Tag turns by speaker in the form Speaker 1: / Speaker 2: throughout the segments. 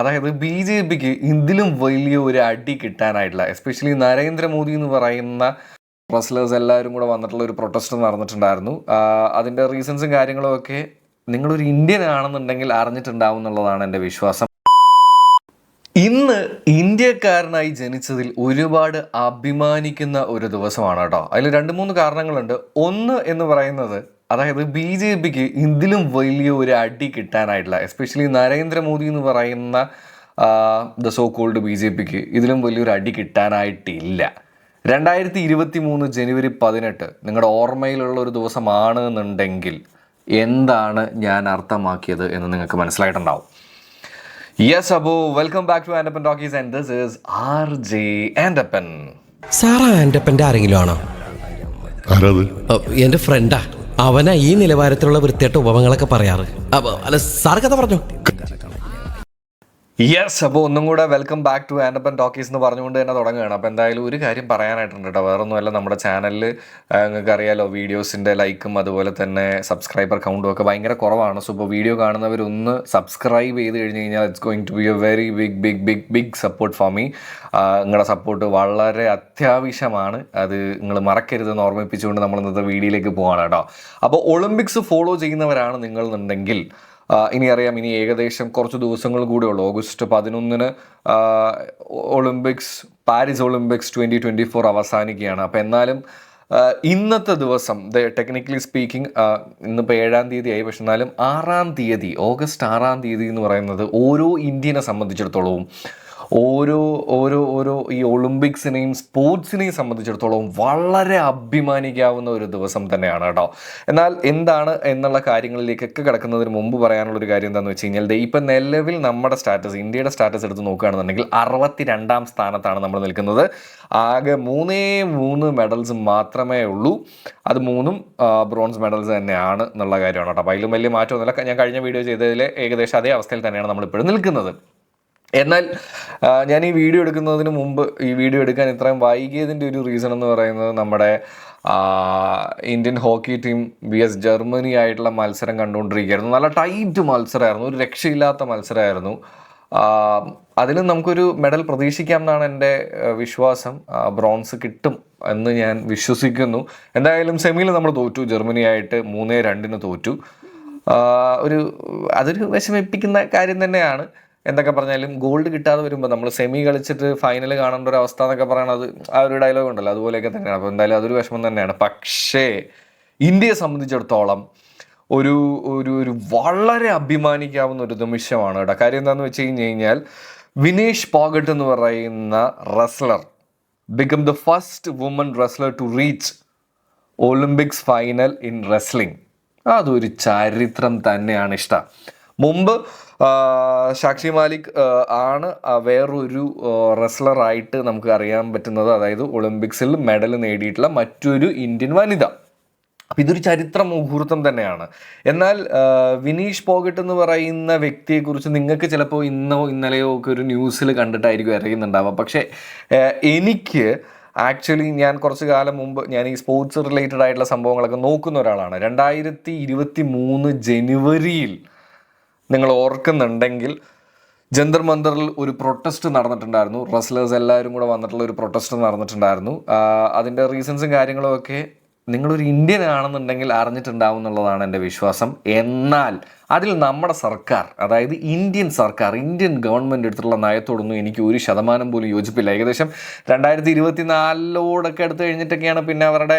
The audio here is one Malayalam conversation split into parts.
Speaker 1: അതായത് ബി ജെ പിക്ക് ഇതിലും വലിയ ഒരു അടി കിട്ടാനായിട്ടില്ല. എസ്പെഷ്യലി നരേന്ദ്രമോദി എന്ന് പറയുന്ന റെസ്ലേഴ്സ് എല്ലാവരും കൂടെ വന്നിട്ടുള്ള ഒരു പ്രൊട്ടസ്റ്റ് നടന്നിട്ടുണ്ടായിരുന്നു. അതിൻ്റെ റീസൺസും കാര്യങ്ങളും ഒക്കെ നിങ്ങളൊരു ഇന്ത്യൻ ആണെന്നുണ്ടെങ്കിൽ അറിഞ്ഞിട്ടുണ്ടാവും എന്നുള്ളതാണ് എൻ്റെ വിശ്വാസം. ഇന്ന് ഇന്ത്യക്കാരനായി ജനിച്ചതിൽ ഒരുപാട് അഭിമാനിക്കുന്ന ഒരു ദിവസമാണ് കേട്ടോ. അതിൽ 2-3 കാരണങ്ങളുണ്ട്. ഒന്ന് എന്ന് പറയുന്നത്, അതായത് ബി ജെ പിക്ക് ഇതിലും വലിയ ഒരു അടി കിട്ടാനായിട്ടില്ല. എസ്പെഷ്യലി നരേന്ദ്രമോദി എന്ന് പറയുന്ന the so called B J പിക്ക് ഇതിലും വലിയൊരു അടി കിട്ടാനായിട്ടില്ല. 2023 ജനുവരി 18 നിങ്ങളുടെ ഓർമ്മയിലുള്ള ഒരു ദിവസമാണ് എന്നുണ്ടെങ്കിൽ എന്താണ് ഞാൻ അർത്ഥമാക്കിയത് എന്ന് നിങ്ങൾക്ക് മനസ്സിലായിട്ടുണ്ടാവും. യെസ്, അപ്പോൾ welcome back to Andappan talkies and this is RJ Andappan.
Speaker 2: സാറാ ആൻഡപ്പൻ്റെ ആരെങ്കിലും ആണോ? എൻ്റെ ഫ്രണ്ടാ. അവനാ ഈ നിലവാരത്തിലുള്ള വൃത്തിയായിട്ട് ഉപമങ്ങളൊക്കെ പറയാറ്. അല്ല, സാർ കഥ പറഞ്ഞു.
Speaker 1: യെസ്, അപ്പോൾ ഒന്നും കൂടെ welcome back to Andappan talkies എന്ന് പറഞ്ഞുകൊണ്ട് തന്നെ തുടങ്ങുകയാണ്. അപ്പോൾ എന്തായാലും ഒരു കാര്യം പറയാനായിട്ടുണ്ട് കേട്ടോ. വേറൊന്നുമല്ല, നമ്മുടെ ചാനലിൽ നിങ്ങൾക്ക് അറിയാലോ, വീഡിയോസിൻ്റെ ലൈക്കും അതുപോലെ തന്നെ സബ്സ്ക്രൈബർ കൗണ്ടും ഒക്കെ ഭയങ്കര കുറവാണ്. സോ ഇപ്പോൾ വീഡിയോ കാണുന്നവരൊന്ന് സബ്സ്ക്രൈബ് ചെയ്ത് കഴിഞ്ഞ് കഴിഞ്ഞാൽ it's going to be a very big support for me. നിങ്ങളുടെ സപ്പോർട്ട് വളരെ അത്യാവശ്യമാണ്. അത് നിങ്ങൾ മറക്കരുതെന്ന് ഓർമ്മിപ്പിച്ചുകൊണ്ട് നമ്മൾ ഇന്നത്തെ വീഡിയോയിലേക്ക് പോവാണ് കേട്ടോ. അപ്പോൾ ഒളിമ്പിക്സ് ഫോളോ ചെയ്യുന്നവരാണ് നിങ്ങൾ എന്നുണ്ടെങ്കിൽ ഇനി അറിയാം, ഇനി ഏകദേശം കുറച്ച് ദിവസങ്ങൾ കൂടെ ഉള്ളൂ. ഓഗസ്റ്റ് 11 ഒളിമ്പിക്സ്, പാരീസ് ഒളിമ്പിക്സ് 2024 അവസാനിക്കുകയാണ്. അപ്പോൾ എന്നാലും ഇന്നത്തെ ദിവസം, ടെക്നിക്കലി സ്പീക്കിംഗ് ഇന്നിപ്പോൾ 7-ാം തീയതി ആയി, പക്ഷെ എന്നാലും 6-ാം തീയതി, ഓഗസ്റ്റ് 6-ാം തീയതി എന്ന് പറയുന്നത് ഓരോ ഇന്ത്യനെ സംബന്ധിച്ചിടത്തോളവും ഓരോ ഈ ഒളിമ്പിക്സിനെയും സ്പോർട്സിനെയും സംബന്ധിച്ചിടത്തോളം വളരെ അഭിമാനിക്കാവുന്ന ഒരു ദിവസം തന്നെയാണ് കേട്ടോ. എന്നാൽ എന്താണ് എന്നുള്ള കാര്യങ്ങളിലേക്കൊക്കെ കിടക്കുന്നതിന് മുമ്പ് പറയാനുള്ളൊരു കാര്യം എന്താണെന്ന് വെച്ച് കഴിഞ്ഞാൽ, ഇപ്പം നിലവിൽ നമ്മുടെ സ്റ്റാറ്റസ്, ഇന്ത്യയുടെ സ്റ്റാറ്റസ് എടുത്ത് നോക്കുകയാണെന്നുണ്ടെങ്കിൽ 62-ാം സ്ഥാനത്താണ് നമ്മൾ നിൽക്കുന്നത്. ആകെ 3 മെഡൽസ് മാത്രമേ ഉള്ളൂ. അത് 3 ബ്രോൺസ് മെഡൽസ് തന്നെയാണ് എന്നുള്ള കാര്യമാണ് കേട്ടോ. അപ്പോൾ അതിലും വലിയ മാറ്റമൊന്നുമില്ല. ഞാൻ കഴിഞ്ഞ വീഡിയോ ചെയ്തതിൽ ഏകദേശം അതേ അവസ്ഥയിൽ തന്നെയാണ് നമ്മളിപ്പോഴും നിൽക്കുന്നത്. എന്നാൽ ഞാൻ ഈ വീഡിയോ എടുക്കുന്നതിന് മുമ്പ്, ഈ വീഡിയോ എടുക്കാൻ ഇത്രയും വൈകിയതിൻ്റെ ഒരു റീസൺ എന്ന് പറയുന്നത്, നമ്മുടെ Indian hockey team vs Germany ആയിട്ടുള്ള മത്സരം കണ്ടുകൊണ്ടിരിക്കുകയായിരുന്നു. നല്ല ടൈറ്റ് മത്സരമായിരുന്നു, ഒരു രക്ഷയില്ലാത്ത മത്സരമായിരുന്നു. അതിലും നമുക്കൊരു മെഡൽ പ്രതീക്ഷിക്കാം എന്നാണ് എൻ്റെ വിശ്വാസം. ബ്രോൺസ് കിട്ടും എന്ന് ഞാൻ വിശ്വസിക്കുന്നു. എന്തായാലും സെമിയിൽ നമ്മൾ തോറ്റു, ജർമ്മനിയായിട്ട് 3-2 തോറ്റു. അതൊരു വിഷമിപ്പിക്കുന്ന കാര്യം തന്നെയാണ്. എന്തൊക്കെ പറഞ്ഞാലും ഗോൾഡ് കിട്ടാതെ വരുമ്പോൾ നമ്മൾ സെമി കളിച്ചിട്ട് ഫൈനൽ കാണേണ്ട ഒരു അവസ്ഥ എന്നൊക്കെ പറയണത്, ആ ഒരു ഡയലോഗ് ഉണ്ടല്ലോ, അതുപോലെയൊക്കെ തന്നെയാണ്. അപ്പോൾ എന്തായാലും അതൊരു വിഷമം തന്നെയാണ്. പക്ഷേ ഇന്ത്യയെ സംബന്ധിച്ചിടത്തോളം ഒരു വളരെ അഭിമാനിക്കാവുന്ന ഒരു നിമിഷമാണ് കേട്ടോ. കാര്യം എന്താണെന്ന് വെച്ച് കഴിഞ്ഞാൽ, വിനേഷ് ഫോഗട്ട് എന്ന് പറയുന്ന wrestler become the first woman wrestler to reach Olympics final in wrestling. അതൊരു ചരിത്രം തന്നെയാണ്. മുമ്പ് സാക്ഷി മാലിക് ആണ് വേറൊരു റെസ്ലറായിട്ട് നമുക്ക് അറിയാൻ പറ്റുന്നത്, അതായത് ഒളിമ്പിക്സിൽ മെഡൽ നേടിയിട്ടുള്ള മറ്റൊരു ഇന്ത്യൻ വനിത. അപ്പം ഇതൊരു ചരിത്ര മുഹൂർത്തം തന്നെയാണ്. എന്നാൽ വിനീഷ് ഫോഗട്ട് എന്ന് പറയുന്ന വ്യക്തിയെക്കുറിച്ച് നിങ്ങൾക്ക് ചിലപ്പോൾ ഇന്നോ ഇന്നലെയോ ഒക്കെ ഒരു ന്യൂസിൽ കണ്ടിട്ടായിരിക്കും അറിയുന്നുണ്ടാവുക. പക്ഷേ എനിക്ക് ആക്ച്വലി ഞാൻ കുറച്ച് കാലം മുമ്പ് ഞാൻ ഈ സ്പോർട്സ് റിലേറ്റഡ് ആയിട്ടുള്ള സംഭവങ്ങളൊക്കെ നോക്കുന്ന ഒരാളാണ്. 2023 ജനുവരിയിൽ നിങ്ങൾ ഓർക്കുന്നുണ്ടെങ്കിൽ ജന്തർ മന്ദറിൽ ഒരു പ്രൊട്ടസ്റ്റ് നടന്നിട്ടുണ്ടായിരുന്നു. റെസ്ലേഴ്സ് എല്ലാവരും കൂടെ വന്നിട്ടുള്ള ഒരു പ്രൊട്ടസ്റ്റ് നടന്നിട്ടുണ്ടായിരുന്നു. അതിൻ്റെ റീസൺസും കാര്യങ്ങളും ഒക്കെ നിങ്ങളൊരു ഇന്ത്യൻ ആണെന്നുണ്ടെങ്കിൽ അറിഞ്ഞിട്ടുണ്ടാവും എന്നുള്ളതാണ് എൻ്റെ വിശ്വാസം. എന്നാൽ അതിൽ നമ്മുടെ സർക്കാർ, അതായത് ഇന്ത്യൻ സർക്കാർ, ഇന്ത്യൻ ഗവൺമെൻറ് എടുത്തിട്ടുള്ള നയത്തോടൊന്നും എനിക്ക് 1% പോലും യോജിപ്പില്ല. ഏകദേശം 2024 എടുത്തു കഴിഞ്ഞിട്ടൊക്കെയാണ് പിന്നെ അവരുടെ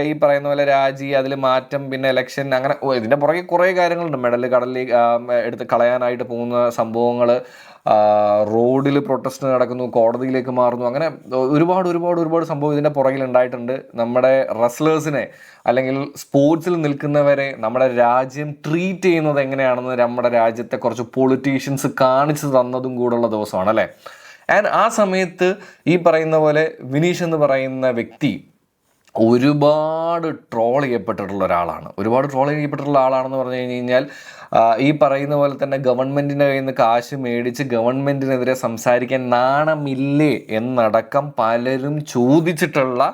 Speaker 1: ഈ പറയുന്ന പോലെ രാജി, അതിൽ മാറ്റം, പിന്നെ ഇലക്ഷൻ, അങ്ങനെ ഇതിൻ്റെ പുറകെ കുറേ കാര്യങ്ങളുണ്ട്. മെഡൽ കടലിൽ എടുത്ത് കളയാനായിട്ട് പോകുന്ന സംഭവങ്ങൾ, റോഡിൽ പ്രൊട്ടസ്റ്റ് നടക്കുന്നു, കോടതിയിലേക്ക് മാറുന്നു, അങ്ങനെ ഒരുപാട് സംഭവം ഇതിൻ്റെ പുറകിൽ ഉണ്ടായിട്ടുണ്ട്. നമ്മുടെ റെസ്ലേഴ്സിനെ അല്ലെങ്കിൽ സ്പോർട്സിൽ നിൽക്കുന്നവരെ നമ്മുടെ രാജ്യം ട്രീറ്റ് ചെയ്യുന്നത് എങ്ങനെയാണെന്ന് നമ്മുടെ രാജ്യത്തെ കുറച്ച് പൊളിറ്റീഷ്യൻസ് കാണിച്ചു തന്നതും കൂടെയുള്ള ദിവസമാണ് അല്ലേ. ആൻഡ് ആ സമയത്ത് ഈ പറയുന്ന പോലെ വിനീഷ് എന്ന് പറയുന്ന വ്യക്തി ഒരുപാട് ട്രോൾ ചെയ്യപ്പെട്ടിട്ടുള്ള ആളാണെന്ന് പറഞ്ഞു കഴിഞ്ഞാൽ, ഈ പറയുന്ന പോലെ തന്നെ ഗവൺമെൻറ്റിൻ്റെ കയ്യിൽ നിന്ന് കാശ് മേടിച്ച് ഗവൺമെൻറ്റിനെതിരെ സംസാരിക്കാൻ നാണമില്ലേ എന്നടക്കം പലരും ചോദിച്ചിട്ടുള്ള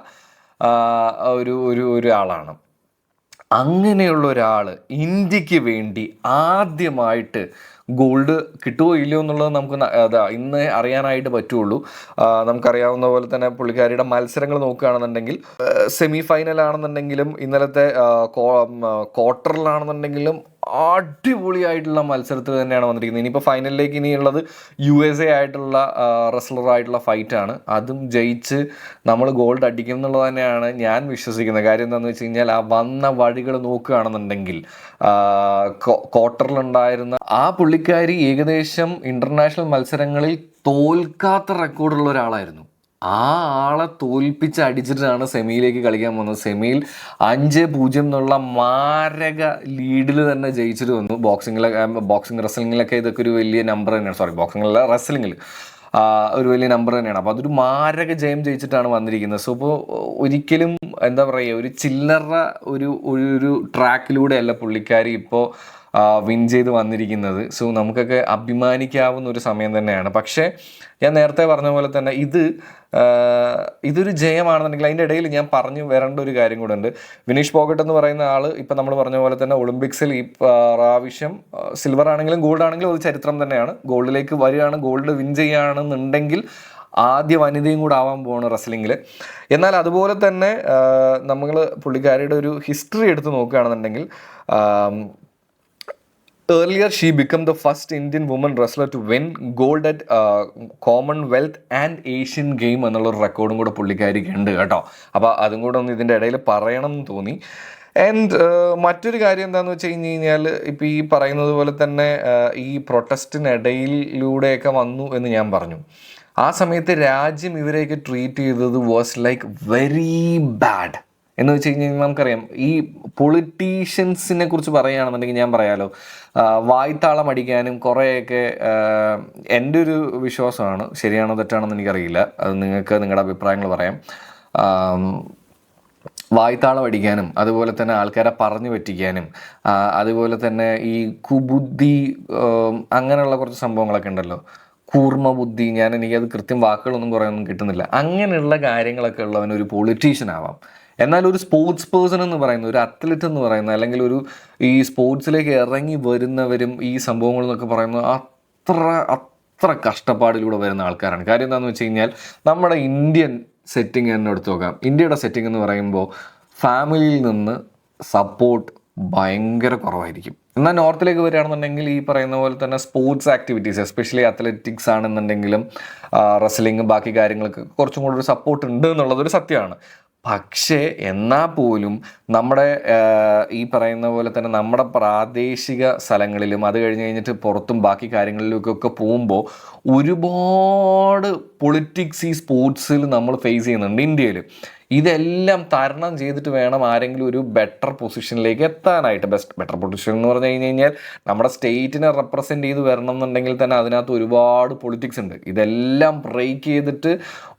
Speaker 1: ഒരാളാണ്. അങ്ങനെയുള്ള ഒരാൾ ഇന്ത്യക്ക് വേണ്ടി ആദ്യമായിട്ട് ഗോൾഡ് കിട്ടുമോ ഇല്ലയോ എന്നുള്ളത് നമുക്ക് ഇന്ന് അറിയാനായിട്ട് പറ്റുള്ളൂ. നമുക്കറിയാവുന്ന പോലെ തന്നെ പുള്ളിക്കാരിയുടെ മത്സരങ്ങൾ നോക്കുകയാണെന്നുണ്ടെങ്കിൽ സെമി ഫൈനൽ ആണെന്നുണ്ടെങ്കിലും ഇന്നലത്തെ ക്വാർട്ടറിലാണെന്നുണ്ടെങ്കിലും അടിപൊളിയായിട്ടുള്ള മത്സരത്തിൽ തന്നെയാണ് വന്നിരിക്കുന്നത്. ഇനിയിപ്പോൾ ഫൈനലിലേക്ക് ഇനിയുള്ളത് USA ആയിട്ടുള്ള റെസ്ലറായിട്ടുള്ള ഫൈറ്റാണ്. അതും ജയിച്ച് നമ്മൾ ഗോൾഡ് അടിക്കും എന്നുള്ളത് തന്നെയാണ് ഞാൻ വിശ്വസിക്കുന്നത്. കാര്യം എന്താണെന്ന് വെച്ച് കഴിഞ്ഞാൽ ആ വന്ന വഴികൾ നോക്കുകയാണെന്നുണ്ടെങ്കിൽ ക്വാർട്ടറിലുണ്ടായിരുന്ന ആ പുള്ളിക്കാരി ഏകദേശം ഇൻ്റർനാഷണൽ മത്സരങ്ങളിൽ തോൽക്കാത്ത റെക്കോർഡുള്ള ഒരാളായിരുന്നു. ആ ആളെ തോൽപ്പിച്ച് അടിച്ചിട്ടാണ് സെമിയിലേക്ക് കളിക്കാൻ പോകുന്നത്. സെമിയിൽ 5-0 എന്നുള്ള മാരക ലീഡിൽ തന്നെ ജയിച്ചിട്ട് വന്നു. ബോക്സിംഗ് റെസ്ലിങ്ങിലൊക്കെ ഇതൊക്കെ ഒരു വലിയ നമ്പർ തന്നെയാണ്. ബോക്സിങ്ങിലല്ല, റെസ്ലിങ്ങിൽ ഒരു വലിയ നമ്പർ തന്നെയാണ്. അപ്പോൾ അതൊരു മാരക ജയം ജയിച്ചിട്ടാണ് വന്നിരിക്കുന്നത്. സോ ഇപ്പോൾ ഒരിക്കലും എന്താ പറയുക, ഒരു ചില്ലറ ഒരു ട്രാക്കിലൂടെയല്ല പുള്ളിക്കാരി ഇപ്പോൾ വിൻ ചെയ്ത് വന്നിരിക്കുന്നത്. സോ നമുക്കൊക്കെ അഭിമാനിക്കാവുന്ന ഒരു സമയം തന്നെയാണ്. പക്ഷേ ഞാൻ നേരത്തെ പറഞ്ഞ പോലെ തന്നെ ഇതൊരു ജയമാണെന്നുണ്ടെങ്കിൽ അതിൻ്റെ ഇടയിൽ ഞാൻ പറഞ്ഞു വരേണ്ട ഒരു കാര്യം കൂടെ ഉണ്ട്. വിനീഷ് ഫോഗട്ട് എന്ന് പറയുന്ന ആൾ ഇപ്പം നമ്മൾ പറഞ്ഞ പോലെ തന്നെ ഒളിമ്പിക്സിൽ ഈ പ്രാവശ്യം സിൽവർ ആണെങ്കിലും ഗോൾഡ് ആണെങ്കിലും അത് ചരിത്രം തന്നെയാണ്. ഗോൾഡിലേക്ക് വരികയാണ്, ഗോൾഡ് വിൻ ചെയ്യുകയാണെന്നുണ്ടെങ്കിൽ ആദ്യ വനിതയും കൂടെ ആവാൻ പോവാണ് റെസ്ലിങ്ങിൽ. എന്നാൽ അതുപോലെ തന്നെ നമ്മൾ പുള്ളിക്കാരിയുടെ ഒരു ഹിസ്റ്ററി എടുത്ത് നോക്കുകയാണെന്നുണ്ടെങ്കിൽ earlier she became the first Indian woman wrestler to win gold at Commonwealth and Asian Game എന്നുള്ളൊരു റെക്കോർഡും കൂടെ പുള്ളിക്കാരിക്ക് ഉണ്ട് കേട്ടോ. അപ്പോൾ അതും കൂടെ ഒന്ന് ഇതിൻ്റെ ഇടയിൽ പറയണം എന്ന് തോന്നി. ആൻഡ് മറ്റൊരു കാര്യം എന്താണെന്ന് വെച്ച് കഴിഞ്ഞ് കഴിഞ്ഞാൽ ഇപ്പോൾ ഈ പറയുന്നത് പോലെ തന്നെ ഈ പ്രൊട്ടസ്റ്റിനിടയിലൂടെയൊക്കെ വന്നു എന്ന് ഞാൻ പറഞ്ഞു. ആ സമയത്ത് രാജ്യം ഇവരെയൊക്കെ ട്രീറ്റ് ചെയ്തത് വാസ് ലൈക്ക് വെരി ബാഡ് എന്ന് വെച്ച് കഴിഞ്ഞാൽ നമുക്കറിയാം. ഈ പൊളിറ്റീഷ്യൻസിനെ കുറിച്ച് പറയുകയാണെന്നുണ്ടെങ്കിൽ ഞാൻ പറയാലോ, വായ്ത്താളം അടിക്കാനും കുറേയൊക്കെ എൻ്റെ ഒരു വിശ്വാസമാണ്. ശരിയാണോ തെറ്റാണെന്ന് എനിക്കറിയില്ല, അത് നിങ്ങൾക്ക് നിങ്ങളുടെ അഭിപ്രായങ്ങൾ പറയാം. വായ്ത്താളം അടിക്കാനും അതുപോലെ തന്നെ ആൾക്കാരെ പറഞ്ഞു പറ്റിക്കാനും അതുപോലെ തന്നെ ഈ കുബുദ്ധി അങ്ങനെയുള്ള കുറച്ച് സംഭവങ്ങളൊക്കെ ഉണ്ടല്ലോ, കൂർമ്മ ബുദ്ധി, എനിക്കത് കൃത്യം വാക്കുകളൊന്നും കുറേയൊന്നും കിട്ടുന്നില്ല. അങ്ങനെയുള്ള കാര്യങ്ങളൊക്കെ ഉള്ളവനൊരു പൊളിറ്റീഷ്യൻ ആവാം. എന്നാൽ ഒരു സ്പോർട്സ് പേഴ്സൺ എന്ന് പറയുന്ന, ഒരു അത്ലറ്റ് എന്ന് പറയുന്ന, അല്ലെങ്കിൽ ഈ സ്പോർട്സിലേക്ക് ഇറങ്ങി വരുന്നവരും ഈ സംഭവങ്ങൾ എന്നൊക്കെ പറയുന്നത് അത്ര കഷ്ടപ്പാടിലൂടെ വരുന്ന ആൾക്കാരാണ്. കാര്യം എന്താണെന്ന് വെച്ച് കഴിഞ്ഞാൽ നമ്മുടെ ഇന്ത്യൻ സെറ്റിംഗ് തന്നെ എടുത്ത് നോക്കാം. ഇന്ത്യയുടെ സെറ്റിംഗ് എന്ന് പറയുമ്പോൾ ഫാമിലിയിൽ നിന്ന് സപ്പോർട്ട് ഭയങ്കര കുറവായിരിക്കും. എന്നാൽ നോർത്തിലേക്ക് വരികയാണെന്നുണ്ടെങ്കിൽ ഈ പറയുന്ന പോലെ തന്നെ സ്പോർട്സ് ആക്ടിവിറ്റീസ്, എസ്പെഷ്യലി അത്ലറ്റിക്സ് ആണെന്നുണ്ടെങ്കിലും റെസ്ലിംഗ് ബാക്കി കാര്യങ്ങൾക്ക് കുറച്ചും കൂടി ഒരു സപ്പോർട്ട് ഉണ്ട് എന്നുള്ളതൊരു സത്യമാണ്. പക്ഷേ എന്നാൽ പോലും നമ്മുടെ ഈ പറയുന്ന പോലെ തന്നെ നമ്മുടെ പ്രാദേശിക സ്ഥലങ്ങളിലും അത് കഴിഞ്ഞിട്ട് പുറത്തും ബാക്കി കാര്യങ്ങളിലേക്കൊക്കെ പോകുമ്പോൾ ഒരുപാട് പൊളിറ്റിക്സ് ഈ സ്പോർട്സിൽ നമ്മൾ ഫേസ് ചെയ്യുന്നുണ്ട് ഇന്ത്യയിൽ. ഇതെല്ലാം തരണം ചെയ്തിട്ട് വേണം ആരെങ്കിലും ഒരു ബെറ്റർ പൊസിഷനിലേക്ക് എത്താനായിട്ട്. ബെറ്റർ പൊസിഷൻ എന്ന് പറഞ്ഞു കഴിഞ്ഞാൽ നമ്മുടെ സ്റ്റേറ്റിനെ റെപ്രസെൻറ്റ് ചെയ്ത് വരണം എന്നുണ്ടെങ്കിൽ തന്നെ അതിനകത്ത് ഒരുപാട് പൊളിറ്റിക്സ് ഉണ്ട്. ഇതെല്ലാം ബ്രേക്ക് ചെയ്തിട്ട്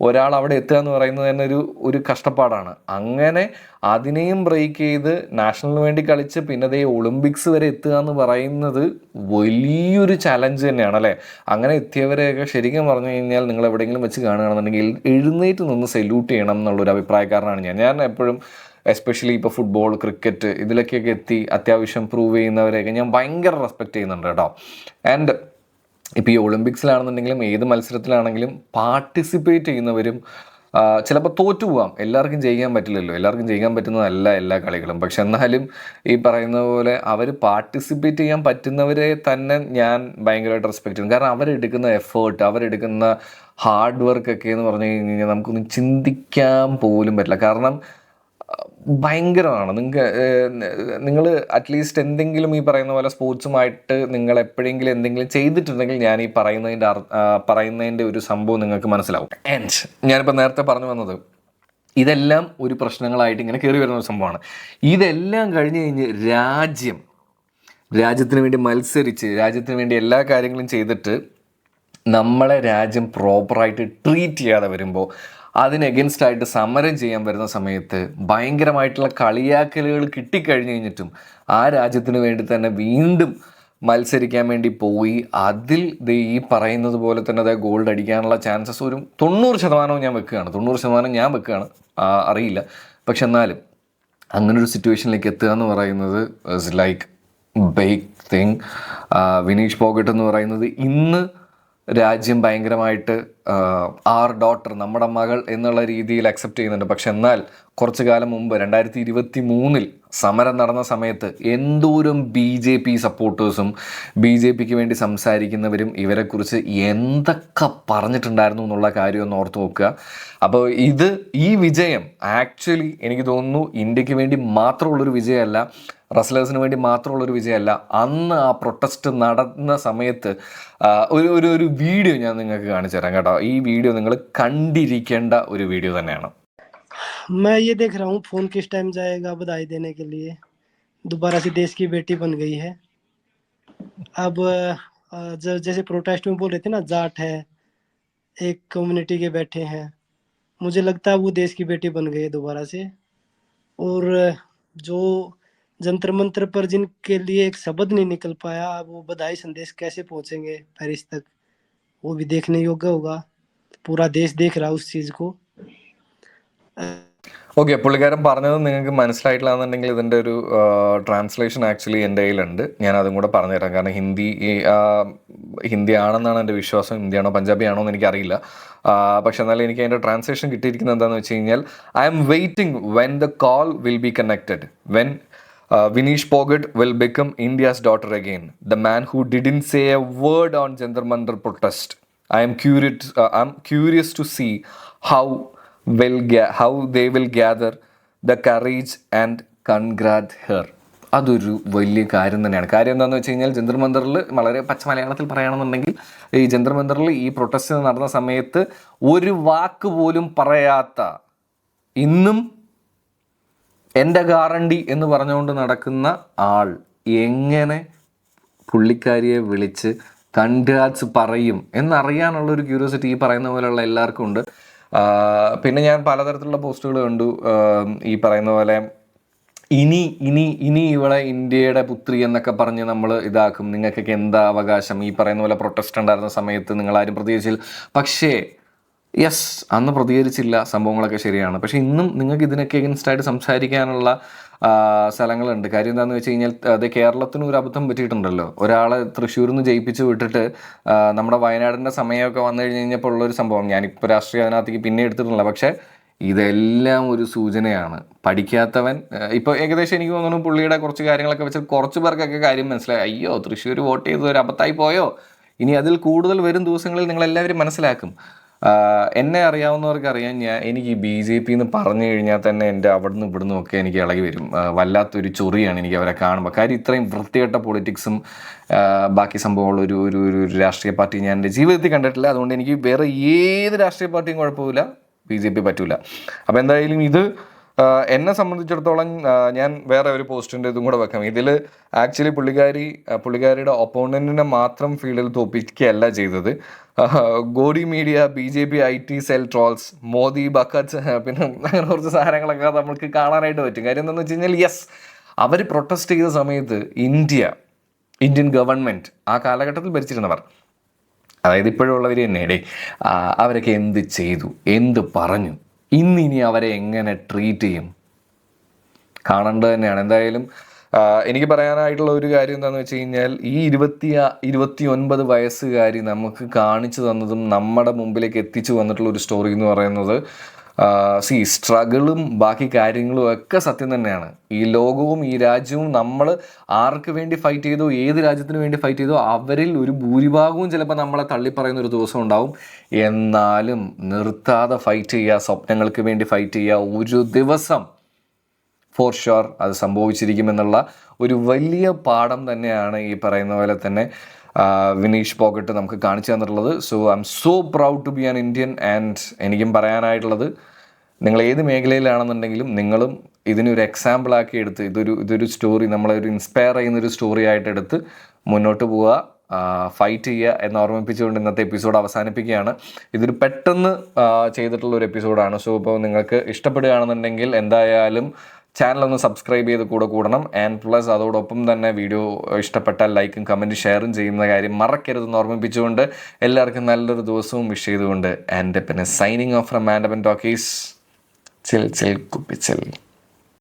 Speaker 1: ഒരാൾ അവിടെ എത്തുക എന്ന് പറയുന്നത് തന്നെ ഒരു കഷ്ടപ്പാടാണ്. അങ്ങനെ അതിനെയും ബ്രേക്ക് ചെയ്ത് നാഷണലിന് വേണ്ടി കളിച്ച് പിന്നെ അതേ ഒളിമ്പിക്സ് വരെ എത്തുക എന്ന് പറയുന്നത് വലിയൊരു ചലഞ്ച് തന്നെയാണ് അല്ലേ. അങ്ങനെ എത്തിയവരെയൊക്കെ ശരിക്കും പറഞ്ഞു കഴിഞ്ഞാൽ നിങ്ങൾ എവിടെയെങ്കിലും വെച്ച് കാണുകയാണെന്നുണ്ടെങ്കിൽ എഴുന്നേറ്റ് നിന്ന് സല്യൂട്ട് ചെയ്യണം എന്നുള്ളൊരു അഭിപ്രായക്കാരനാണ് ഞാൻ എപ്പോഴും. എസ്പെഷ്യലി ഇപ്പോൾ ഫുട്ബോൾ, ക്രിക്കറ്റ് ഇതിലൊക്കെയൊക്കെ എത്തി അത്യാവശ്യം പ്രൂവ് ചെയ്യുന്നവരെയൊക്കെ ഞാൻ ഭയങ്കര റെസ്പെക്റ്റ് ചെയ്യുന്നുണ്ട് കേട്ടോ. ആൻഡ് ഇപ്പോൾ ഈ ഒളിമ്പിക്സിലാണെന്നുണ്ടെങ്കിലും ഏത് മത്സരത്തിലാണെങ്കിലും പാർട്ടിസിപ്പേറ്റ് ചെയ്യുന്നവരും ചിലപ്പോൾ തോറ്റു പോവാം. എല്ലാവർക്കും ചെയ്യാൻ പറ്റില്ലല്ലോ, എല്ലാവർക്കും ചെയ്യാൻ പറ്റുന്നതല്ല എല്ലാ കളികളും. പക്ഷെ എന്നാലും ഈ പറയുന്ന പോലെ അവർ പാർട്ടിസിപ്പേറ്റ് ചെയ്യാൻ പറ്റുന്നവരെ തന്നെ ഞാൻ ഭയങ്കരമായിട്ട് റെസ്പെക്റ്റ് ചെയ്യും. കാരണം അവരെടുക്കുന്ന എഫേർട്ട്, അവരെടുക്കുന്ന ഹാർഡ് വർക്കൊക്കെ എന്ന് പറഞ്ഞു കഴിഞ്ഞാൽ നമുക്കൊന്നും ചിന്തിക്കാൻ പോലും പറ്റില്ല. കാരണം ഭയങ്കരമാണ്. നിങ്ങൾ അറ്റ്ലീസ്റ്റ് എന്തെങ്കിലും ഈ പറയുന്ന പോലെ സ്പോർട്സുമായിട്ട് നിങ്ങൾ എപ്പോഴെങ്കിലും എന്തെങ്കിലും ചെയ്തിട്ടുണ്ടെങ്കിൽ ഞാൻ ഈ പറയുന്നതിൻ്റെ ഒരു സംഭവം നിങ്ങൾക്ക് മനസ്സിലാവും. ആൻഡ് ഞാനിപ്പോൾ നേരത്തെ പറഞ്ഞു വന്നത് ഇതെല്ലാം ഒരു പ്രശ്നങ്ങളായിട്ട് ഇങ്ങനെ കയറി വരുന്ന ഒരു സംഭവമാണ്. ഇതെല്ലാം കഴിഞ്ഞ് കഴിഞ്ഞ് രാജ്യത്തിന് വേണ്ടി മത്സരിച്ച് രാജ്യത്തിന് വേണ്ടി എല്ലാ കാര്യങ്ങളും ചെയ്തിട്ട് നമ്മളെ രാജ്യം പ്രോപ്പറായിട്ട് ട്രീറ്റ് ചെയ്യാതെ വരുമ്പോൾ അതിന് എഗൻസ്റ്റായിട്ട് സമരം ചെയ്യാൻ വരുന്ന സമയത്ത് ഭയങ്കരമായിട്ടുള്ള കളിയാക്കലുകൾ കിട്ടിക്കഴിഞ്ഞ് കഴിഞ്ഞിട്ടും ആ രാജ്യത്തിന് വേണ്ടി തന്നെ വീണ്ടും മത്സരിക്കാൻ വേണ്ടി പോയി അതിൽ ഈ പറയുന്നത് പോലെ തന്നെ അത് ഗോൾഡ് അടിക്കാനുള്ള ചാൻസസ് ഒരു 90% ഞാൻ വെക്കുകയാണ്. 90% ഞാൻ വെക്കുകയാണ്, അറിയില്ല. പക്ഷെ എന്നാലും അങ്ങനൊരു സിറ്റുവേഷനിലേക്ക് എത്തുക എന്ന് പറയുന്നത് is like big thing. Vinesh Phogat എന്ന് പറയുന്നത് ഇന്ന് രാജ്യം ഭയങ്കരമായിട്ട് ആർ ഡോട്ടർ, നമ്മുടെ മകൾ എന്നുള്ള രീതിയിൽ അക്സെപ്റ്റ് ചെയ്യുന്നുണ്ട്. പക്ഷെ എന്നാൽ കുറച്ചു കാലം മുമ്പ് 2023 സമരം നടന്ന സമയത്ത് എന്തോരം BJP സപ്പോർട്ടേഴ്സും BJPക്ക് വേണ്ടി സംസാരിക്കുന്നവരും ഇവരെക്കുറിച്ച് എന്തൊക്കെ പറഞ്ഞിട്ടുണ്ടായിരുന്നു എന്നുള്ള കാര്യം ഒന്ന് ഓർത്ത് നോക്കുക. അപ്പോൾ ഈ വിജയം ആക്ച്വലി എനിക്ക് തോന്നുന്നു ഇന്ത്യക്ക് വേണ്ടി മാത്രമുള്ളൊരു വിജയമല്ല, റസ്ലേഴ്സിന് വേണ്ടി മാത്രമുള്ളൊരു വിജയമല്ല. അന്ന് ആ പ്രൊട്ടസ്റ്റ് നടന്ന സമയത്ത് ഒരു വീഡിയോ ഞാൻ നിങ്ങൾക്ക് കാണിച്ചു തരാം കേട്ടോ. ഈ വീഡിയോ നിങ്ങൾ കണ്ടിരിക്കേണ്ട ഒരു വീഡിയോ തന്നെയാണ്.
Speaker 3: मैं ये देख रहा हूँ फोन किस टाइम जाएगा बधाई देने के लिए, दोबारा से देश की बेटी बन गई है। अब जैसे प्रोटेस्ट में बोल रहे थे ना, जाट है, एक कम्युनिटी के बैठे हैं, मुझे लगता है वो देश की बेटी बन गई है दोबारा से। और जो जंतर मंतर पर जिनके लिए एक शब्द नहीं निकल पाया, वो बधाई संदेश कैसे पहुंचेंगे पेरिस तक, वो भी देखने योग्य होगा। पूरा देश देख रहा है उस चीज को।
Speaker 1: ഓക്കെ, പുള്ളിക്കാരൻ പറഞ്ഞത് നിങ്ങൾക്ക് മനസ്സിലായിട്ടില്ല എന്നുണ്ടെങ്കിൽ ഇതിൻ്റെ ഒരു ട്രാൻസ്ലേഷൻ ആക്ച്വലി എൻ്റെ കയ്യിലുണ്ട്. ഞാൻ അതും കൂടെ പറഞ്ഞുതരാം. കാരണം ഹിന്ദി ആണെന്നാണ് എൻ്റെ വിശ്വാസം. ഹിന്ദിയാണോ പഞ്ചാബി ആണോ എന്ന് എനിക്കറിയില്ല. പക്ഷെ എന്നാലും എനിക്ക് അതിൻ്റെ ട്രാൻസ്ലേഷൻ കിട്ടിയിരിക്കുന്നത് എന്താണെന്ന് വെച്ച് കഴിഞ്ഞാൽ, I M waiting when the call will be connected, when Vinesh Phogat will become India's daughter again. The man who didn't say a word on Jantar Mantar protest. I'm curious to see how they will gather the courage and congrat her. അതൊരു വലിയ കാര്യം തന്നെയാണ്. കാര്യം എന്താണെന്ന് വെച്ച് കഴിഞ്ഞാൽ, ജന്തർ മന്ദറിൽ വളരെ പച്ച മലയാളത്തിൽ പറയുകയാണെന്നുണ്ടെങ്കിൽ, ഈ ജന്തർ മന്ദറിൽ ഈ പ്രൊട്ടസ്റ്റ് നടന്ന സമയത്ത് ഒരു വാക്ക് പോലും പറയാത്ത, ഇന്നും എൻ്റെ ഗ്യാരണ്ടി എന്ന് പറഞ്ഞുകൊണ്ട് നടക്കുന്ന ആൾ എങ്ങനെ പുള്ളിക്കാരിയെ വിളിച്ച് കൺഗ്രാറ്റ്സ് പറയും എന്നറിയാനുള്ളൊരു ക്യൂരിയോസിറ്റി ഈ പറയുന്ന പോലെയുള്ള എല്ലാവർക്കും ഉണ്ട്. പിന്നെ ഞാൻ പലതരത്തിലുള്ള പോസ്റ്റുകൾ കണ്ടു. ഈ പറയുന്ന പോലെ ഇനി ഇവളെ ഇന്ത്യയുടെ പുത്രി എന്നൊക്കെ പറഞ്ഞ് നമ്മൾ ഇതാക്കും, നിങ്ങൾക്കൊക്കെ എന്താ അവകാശം, ഈ പറയുന്ന പോലെ പ്രൊട്ടസ്റ്റ് ഉണ്ടായിരുന്ന സമയത്ത് നിങ്ങളാരും പ്രതികരിച്ചില്ല. പക്ഷേ യെസ്, അന്ന് പ്രതികരിച്ചില്ല, സംഭവങ്ങളൊക്കെ ശരിയാണ്. പക്ഷേ ഇന്നും നിങ്ങൾക്ക് ഇതിനൊക്കെ എഗൻസ്റ്റായിട്ട് സംസാരിക്കാനുള്ള സ്ഥലങ്ങളുണ്ട്. കാര്യം എന്താണെന്ന് വെച്ച് കഴിഞ്ഞാൽ, അത് കേരളത്തിന് ഒരു അബദ്ധം പറ്റിയിട്ടുണ്ടല്ലോ. ഒരാളെ തൃശ്ശൂരിൽ നിന്ന് ജയിപ്പിച്ച് വിട്ടിട്ട് നമ്മുടെ വയനാടിൻ്റെ സമയമൊക്കെ വന്നു കഴിഞ്ഞപ്പോൾ ഉള്ളൊരു സംഭവം, ഞാനിപ്പോൾ രാഷ്ട്രീയം അതിനകത്തേക്ക് പിന്നെ എടുത്തിട്ടില്ല. പക്ഷേ ഇതെല്ലാം ഒരു സൂചനയാണ്. പഠിക്കാത്തവൻ ഇപ്പോൾ ഏകദേശം എനിക്ക് തോന്നുന്നു പുള്ളിയുടെ കുറച്ച് കാര്യങ്ങളൊക്കെ വെച്ച് കുറച്ച് പേർക്കൊക്കെ കാര്യം മനസ്സിലായി. അയ്യോ, തൃശ്ശൂർ വോട്ട് ചെയ്ത് ഒരു അബദ്ധമായി പോയോ, ഇനി അതിൽ കൂടുതൽ വരും ദിവസങ്ങളിൽ നിങ്ങളെല്ലാവരും മനസ്സിലാക്കും. എന്നെ അറിയാവുന്നവർക്ക് അറിയാം, എനിക്ക് ഈ BJP എന്ന് പറഞ്ഞു കഴിഞ്ഞാൽ തന്നെ എൻ്റെ അവിടുന്ന് ഇവിടുന്ന് ഒക്കെ എനിക്ക് ഇളകി വരും. വല്ലാത്തൊരു ചൊറിയാണ് എനിക്ക് അവരെ കാണുമ്പോൾ. കാര്യം ഇത്രയും വൃത്തികെട്ട പൊളിറ്റിക്സും ബാക്കി സംഭവമുള്ള ഒരു രാഷ്ട്രീയ പാർട്ടി ഞാൻ എൻ്റെ ജീവിതത്തിൽ കണ്ടിട്ടില്ല. അതുകൊണ്ട് എനിക്ക് വേറെ ഏത് രാഷ്ട്രീയ പാർട്ടിയും കുഴപ്പമില്ല, BJP പറ്റൂല. അപ്പോൾ എന്തായാലും ഇത് എന്നെ സംബന്ധിച്ചിടത്തോളം ഞാൻ വേറെ ഒരു പോസ്റ്റിൻ്റെ ഇതും കൂടെ വെക്കാം. ഇതിൽ ആക്ച്വലി പുള്ളിക്കാരിയുടെ ഒപ്പോണൻറ്റിനെ മാത്രം ഫീൽഡിൽ തോപ്പിക്കുകയല്ല ചെയ്തത്. Godi media, BJP IT cell trolls, Modi buckets, പിന്നെ അങ്ങനെ കുറച്ച് സാധനങ്ങളൊക്കെ നമുക്ക് കാണാനായിട്ട് പറ്റും. കാര്യം എന്താണെന്ന് വെച്ച് കഴിഞ്ഞാൽ, യെസ്, അവർ പ്രൊട്ടസ്റ്റ് ചെയ്ത സമയത്ത് ഇന്ത്യൻ ഗവൺമെൻറ് ആ കാലഘട്ടത്തിൽ ഭരിച്ചിരുന്നവർ, അതായത് ഇപ്പോഴുള്ളവർ തന്നെ, അവരൊക്കെ എന്ത് ചെയ്തു, എന്ത് പറഞ്ഞു, ഇന്നിനി അവരെ എങ്ങനെ ട്രീറ്റ് ചെയ്യും, കാണേണ്ടത് തന്നെയാണ്. എന്തായാലും എനിക്ക് പറയാനായിട്ടുള്ള ഒരു കാര്യം എന്താണെന്ന് വെച്ച് കഴിഞ്ഞാൽ, ഈ 29 വയസ്സുകാരി നമുക്ക് കാണിച്ചു തന്നതും നമ്മുടെ മുമ്പിലേക്ക് എത്തിച്ചു വന്നിട്ടുള്ള ഒരു സ്റ്റോറി എന്ന് പറയുന്നത്, സ്ട്രഗിളും ബാക്കി കാര്യങ്ങളും ഒക്കെ സത്യം തന്നെയാണ്. ഈ ലോകവും ഈ രാജ്യവും നമ്മൾ ആർക്ക് വേണ്ടി ഫൈറ്റ് ചെയ്തോ, ഏത് രാജ്യത്തിന് വേണ്ടി ഫൈറ്റ് ചെയ്തോ, അവരിൽ ഒരു ഭൂരിഭാഗവും ചിലപ്പോൾ നമ്മളെ തള്ളിപ്പറയുന്ന ഒരു ദിവസം ഉണ്ടാവും. എന്നാലും നിർത്താതെ ഫൈറ്റ് ചെയ്യുക, സ്വപ്നങ്ങൾക്ക് വേണ്ടി ഫൈറ്റ് ചെയ്യുക. ഒരു ദിവസം ഫോർ ഷുവർ അത് സംഭവിച്ചിരിക്കുമെന്നുള്ള ഒരു വലിയ പാഠം തന്നെയാണ് ഈ പറയുന്ന പോലെ തന്നെ വിനീഷ് ഫോഗട്ട് നമുക്ക് കാണിച്ചു തന്നിട്ടുള്ളത്. So I am so proud to be an Indian. And എനിക്കും പറയാനായിട്ടുള്ളത്, നിങ്ങൾ ഏത് മേഖലയിലാണെന്നുണ്ടെങ്കിലും നിങ്ങളും ഇതിനൊരു എക്സാമ്പിളാക്കി എടുത്ത് ഇതൊരു സ്റ്റോറി, നമ്മളൊരു ഇൻസ്പയർ ചെയ്യുന്നൊരു സ്റ്റോറി ആയിട്ട് എടുത്ത് മുന്നോട്ട് പോവുക, ഫൈറ്റ് ചെയ്യുക എന്ന് ഓർമ്മിപ്പിച്ചുകൊണ്ട് ഇന്നത്തെ എപ്പിസോഡ് അവസാനിപ്പിക്കുകയാണ്. ഇതൊരു പെട്ടെന്ന് ചെയ്തിട്ടുള്ള ഒരു എപ്പിസോഡാണ്. സോ ഇപ്പോൾ നിങ്ങൾക്ക് ഇഷ്ടപ്പെടുകയാണെന്നുണ്ടെങ്കിൽ എന്തായാലും ചാനലൊന്ന് സബ്സ്ക്രൈബ് ചെയ്ത് കൂടണം. ആൻഡ് പ്ലസ് അതോടൊപ്പം തന്നെ വീഡിയോ ഇഷ്ടപ്പെട്ടാൽ ലൈക്കും കമൻറ്റും ഷെയറും ചെയ്യുന്ന കാര്യം മറക്കരുതെന്ന് ഓർമ്മിപ്പിച്ചുകൊണ്ട് എല്ലാവർക്കും നല്ലൊരു ദിവസവും വിഷ് ചെയ്തുകൊണ്ട് ആൻഡ് പിന്നെ signing off from Andappan talkies. Chill കുപ്പിച്ചിൽ.